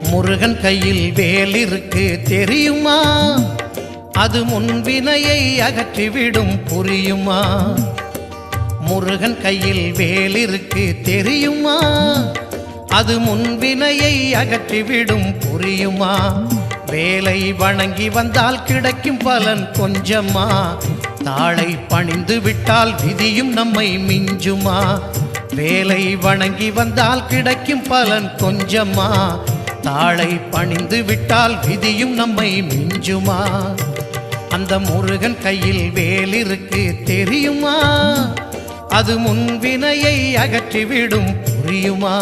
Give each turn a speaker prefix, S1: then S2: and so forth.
S1: முருகன் கையில் வேல் இருக்கு தெரியுமா? அது முன்வினையை அகற்றிவிடும் புரியுமா? முருகன் கையில் வேல் இருக்கு தெரியுமா? அது முன்வினையை அகற்றிவிடும் புரியுமா? வேலை வணங்கி வந்தால் கிடைக்கும் பலன் கொஞ்சமா? தாளை பணிந்து விட்டால் விதியும் நம்மை மிஞ்சுமா? வேலை வணங்கி வந்தால் கிடைக்கும் பலன் கொஞ்சமா? தாளை பணிந்து விட்டால் விதியும் நம்மை மிஞ்சுமா? அந்த முருகன் கையில் வேல் இருக்கு தெரியுமா? அது முன்வினையை அகற்றிவிடும் புரியுமா?